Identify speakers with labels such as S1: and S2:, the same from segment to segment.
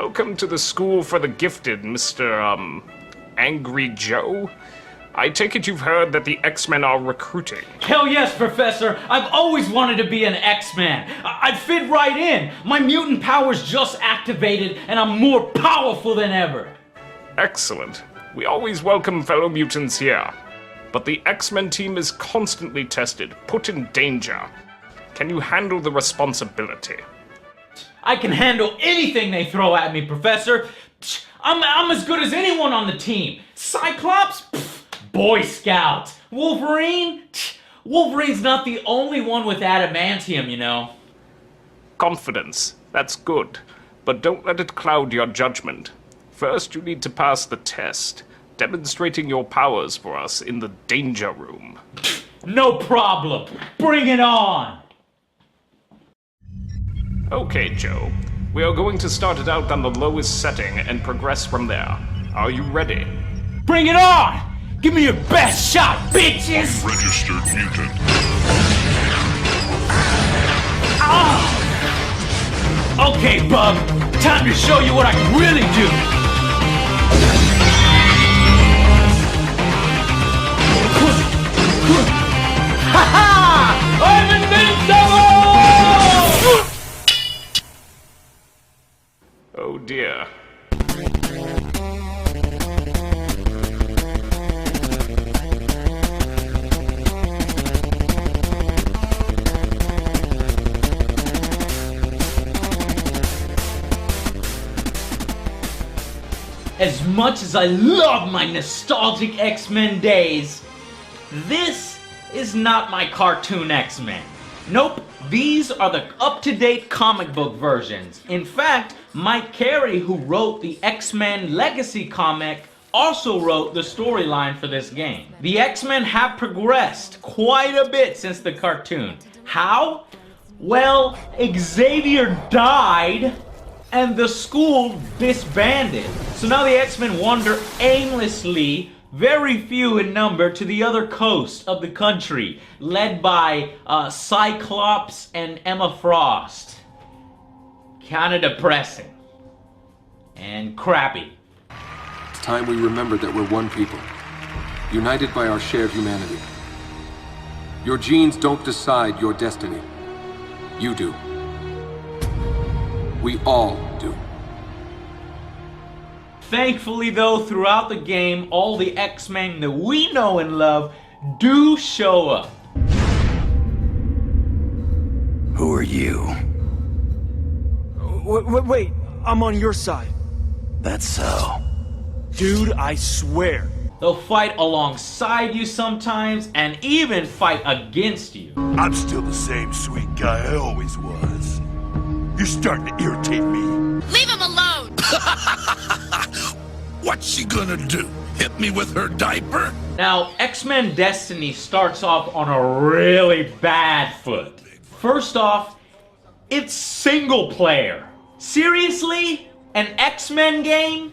S1: Welcome to the School for the Gifted, Mr. Angry Joe. I take it you've heard that the X-Men are recruiting.
S2: Hell yes, Professor! I've always wanted to be an X-Man. I'd fit right in. My mutant powers just activated, and I'm more powerful than ever.
S1: Excellent. We always welcome fellow mutants here. But the X-Men team is constantly tested, put in danger. Can you handle the responsibility?
S2: I can handle anything they throw at me, Professor. I'm as good as anyone on the team. Cyclops? Boy Scout. Wolverine? Wolverine's not the only one with adamantium, you know.
S1: Confidence. That's good. But don't let it cloud your judgment. First, you need to pass the test, demonstrating your powers for us in the Danger Room.
S2: No problem. Bring it on!
S1: Okay, Joe. We are going to start it out on the lowest setting and progress from there. Are you ready?
S2: Bring it on! Give me your best shot, bitches!
S3: Registered mutant.
S2: Okay, bub. Time to show you what I can really do. Ha-ha! I'm invincible!
S1: Oh dear.
S2: As much as I love my nostalgic X-Men days, this is not my cartoon X-Men. Nope, these are the up-to-date comic book versions. In fact, Mike Carey, who wrote the X-Men Legacy comic, also wrote the storyline for this game. The X-Men have progressed quite a bit since the cartoon. How? Well, Xavier died and the school disbanded. So now the X-Men wander aimlessly, very few in number, to the other coast of the country, led by Cyclops and Emma Frost. Kinda depressing. And crappy.
S4: It's time we remembered that we're one people, united by our shared humanity. Your genes don't decide your destiny. You do. We all do.
S2: Thankfully though, throughout the game, all the X-Men that we know and love do show up.
S5: Who are you?
S6: Wait, I'm on your side.
S5: That's so.
S6: Dude, I swear.
S2: They'll fight alongside you sometimes, and even fight against you.
S3: I'm still the same sweet guy I always was. You're starting to irritate me.
S7: Leave him alone!
S3: What's she gonna do? Hit me with her diaper?
S2: Now, X-Men Destiny starts off on a really bad foot. First off, it's single player. Seriously? An X-Men game?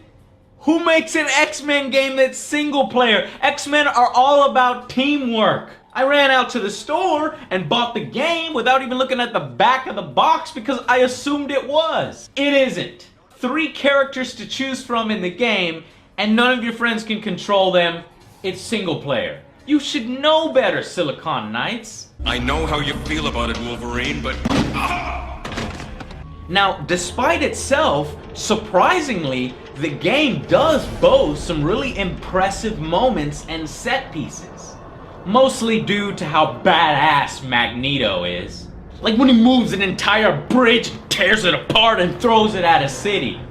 S2: Who makes an X-Men game that's single player? X-Men are all about teamwork. I ran out to the store and bought the game without even looking at the back of the box because I assumed it was. It isn't. 3 characters to choose from in the game, and none of your friends can control them. It's single player. You should know better, Silicon Knights.
S8: I know how you feel about it, Wolverine, but...
S2: Now, despite itself, surprisingly, the game does boast some really impressive moments and set pieces. Mostly due to how badass Magneto is. Like when he moves an entire bridge, tears it apart, and throws it at a city.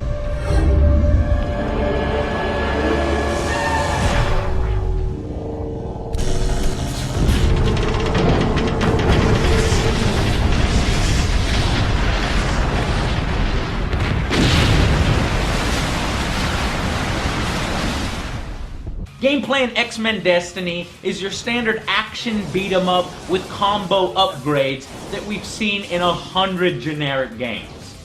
S2: Gameplay in X-Men Destiny is your standard action beat-em-up with combo upgrades that we've seen in 100 generic games,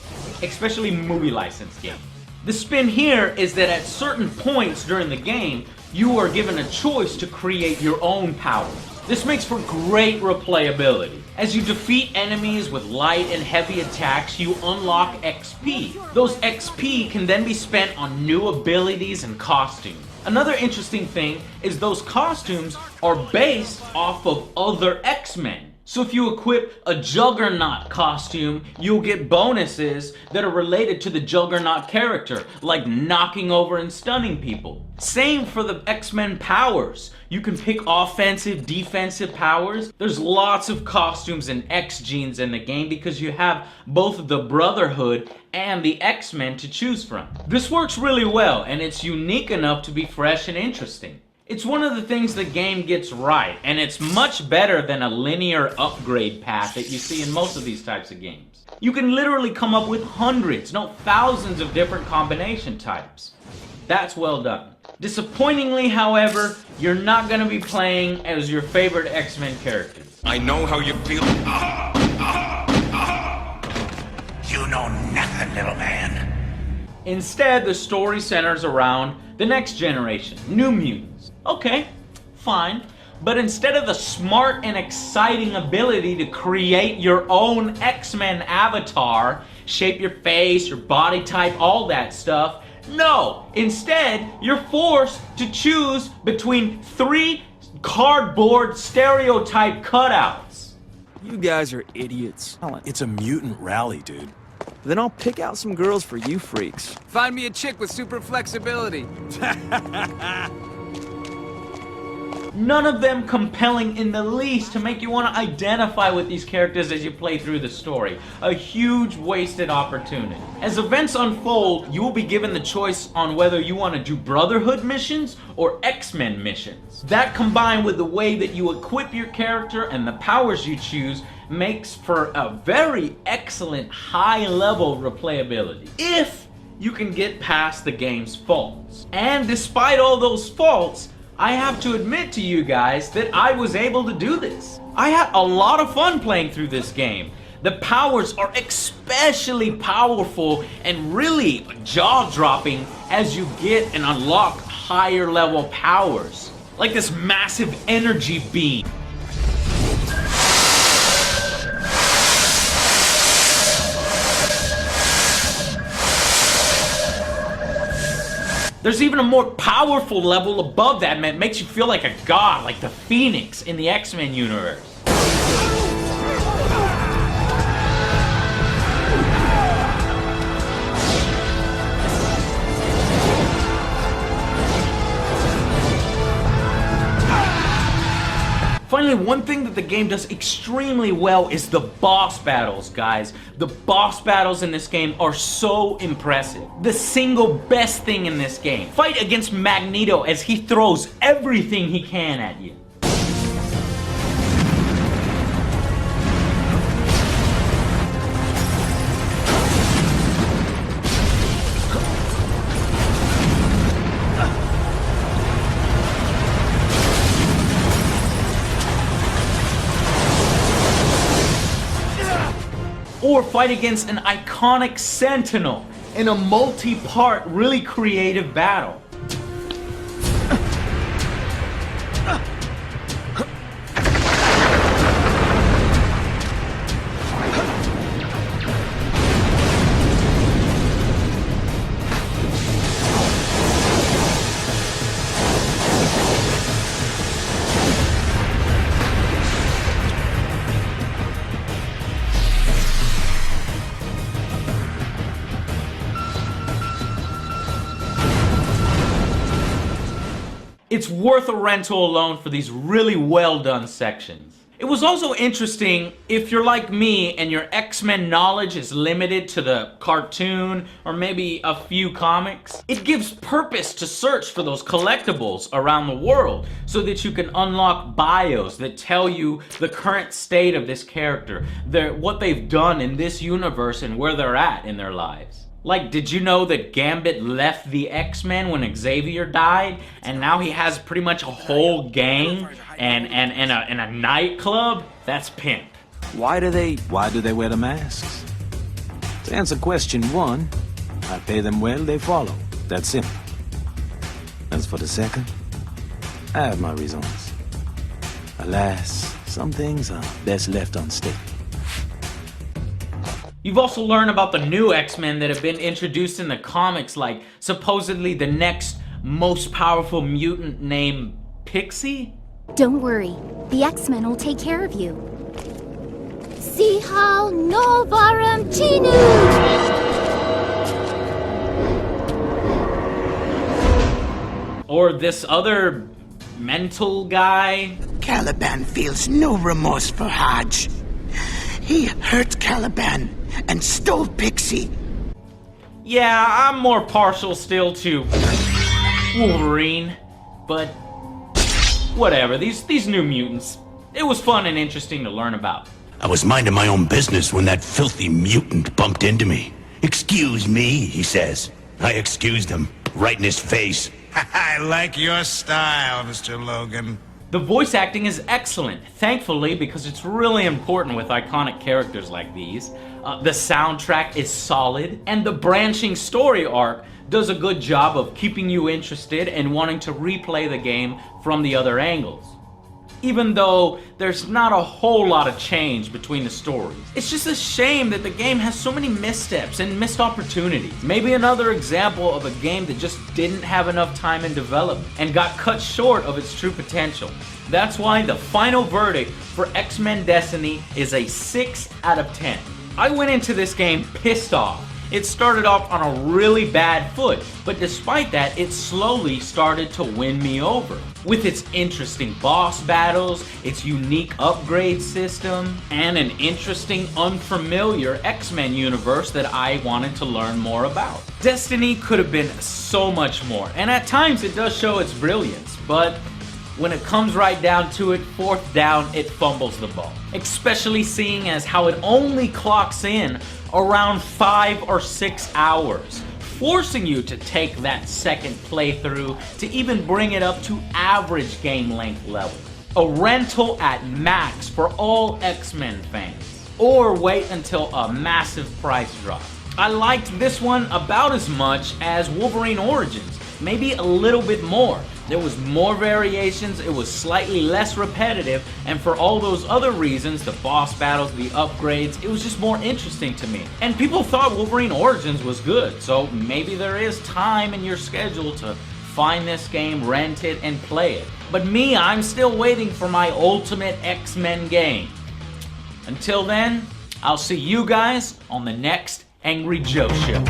S2: especially movie license games. The spin here is that at certain points during the game, you are given a choice to create your own powers. This makes for great replayability. As you defeat enemies with light and heavy attacks, you unlock XP. Those XP can then be spent on new abilities and costumes. Another interesting thing is those costumes are based off of other X-Men. So if you equip a Juggernaut costume, you'll get bonuses that are related to the Juggernaut character, like knocking over and stunning people. Same for the X-Men powers. You can pick offensive, defensive powers. There's lots of costumes and X-Genes in the game because you have both the Brotherhood and the X-Men to choose from. This works really well, and it's unique enough to be fresh and interesting. It's one of the things the game gets right, and it's much better than a linear upgrade path that you see in most of these types of games. You can literally come up with hundreds, no thousands of different combination types. That's well done. Disappointingly, however, you're not going to be playing as your favorite X-Men characters.
S8: I know how you feel.
S5: You know nothing, little man.
S2: Instead, the story centers around the next generation, New Mutants. Okay, fine. But instead of the smart and exciting ability to create your own X-Men avatar, shape your face, your body type, all that stuff, no! Instead, you're forced to choose between 3 cardboard stereotype cutouts.
S6: You guys are idiots.
S5: It's a mutant rally, dude.
S6: Then I'll pick out some girls for you freaks.
S7: Find me a chick with super flexibility.
S2: None of them compelling in the least to make you want to identify with these characters as you play through the story. A huge wasted opportunity. As events unfold, you will be given the choice on whether you want to do Brotherhood missions or X-Men missions. That combined with the way that you equip your character and the powers you choose makes for a very excellent high-level replayability. If you can get past the game's faults. And despite all those faults, I have to admit to you guys that I was able to do this. I had a lot of fun playing through this game. The powers are especially powerful and really jaw-dropping as you get and unlock higher level powers. Like this massive energy beam. There's even a more powerful level above that, man. It makes you feel like a god, like the Phoenix in the X-Men universe. Finally, one thing that the game does extremely well is the boss battles, guys. The boss battles in this game are so impressive. The single best thing in this game. Fight against Magneto as he throws everything he can at you. Or fight against an iconic Sentinel in a multi-part, really creative battle. It's worth a rental alone for these really well done sections. It was also interesting if you're like me and your X-Men knowledge is limited to the cartoon or maybe a few comics. It gives purpose to search for those collectibles around the world so that you can unlock bios that tell you the current state of this character, what they've done in this universe and where they're at in their lives. Like, did you know that Gambit left the X-Men when Xavier died, and now he has pretty much a whole gang and a nightclub? That's pimp.
S9: Why do they wear the masks? To answer question 1, I pay them well, they follow. That's simple. As for the second, I have my reasons. Alas, some things are best left unstated.
S2: You've also learned about the new X-Men that have been introduced in the comics, like supposedly the next most powerful mutant named Pixie?
S10: Don't worry, the X-Men will take care of you. See how Novarum Chinu!
S2: Or this other mental guy?
S5: Caliban feels no remorse for Hodge. He hurt Caliban and stole Pixie.
S2: Yeah, I'm more partial still to Wolverine, but whatever, these new mutants. It was fun and interesting to learn about.
S5: I was minding my own business when that filthy mutant bumped into me. "Excuse me," he says. I excused him, right in his face.
S8: I like your style, Mr. Logan.
S2: The voice acting is excellent, thankfully, because it's really important with iconic characters like these. The soundtrack is solid, and the branching story arc does a good job of keeping you interested and wanting to replay the game from the other angles. Even though there's not a whole lot of change between the stories. It's just a shame that the game has so many missteps and missed opportunities. Maybe another example of a game that just didn't have enough time in development and got cut short of its true potential. That's why the final verdict for X-Men Destiny is a 6 out of 10. I went into this game pissed off. It started off on a really bad foot, but despite that, it slowly started to win me over. With its interesting boss battles, its unique upgrade system, and an interesting, unfamiliar X-Men universe that I wanted to learn more about. Destiny could have been so much more, and at times it does show its brilliance, but when it comes right down to it, fourth down, it fumbles the ball. Especially seeing as how it only clocks in around 5 or 6 hours, forcing you to take that second playthrough to even bring it up to average game length level. A rental at max for all X-Men fans, or wait until a massive price drop. I liked this one about as much as Wolverine Origins, maybe a little bit more. There was more variations, it was slightly less repetitive, and for all those other reasons, the boss battles, the upgrades, it was just more interesting to me. And people thought Wolverine Origins was good, so maybe there is time in your schedule to find this game, rent it, and play it. But me, I'm still waiting for my ultimate X-Men game. Until then, I'll see you guys on the next Angry Joe Show.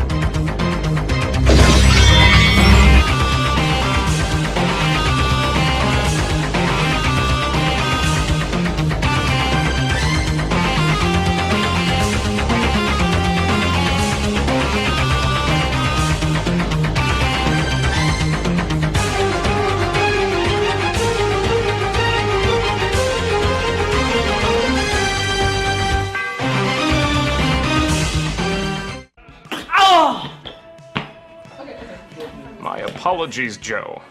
S1: My apologies, Joe.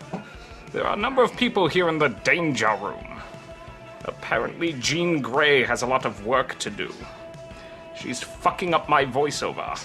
S1: There are a number of people here in the danger room. Apparently, Jean Grey has a lot of work to do. She's fucking up my voiceover.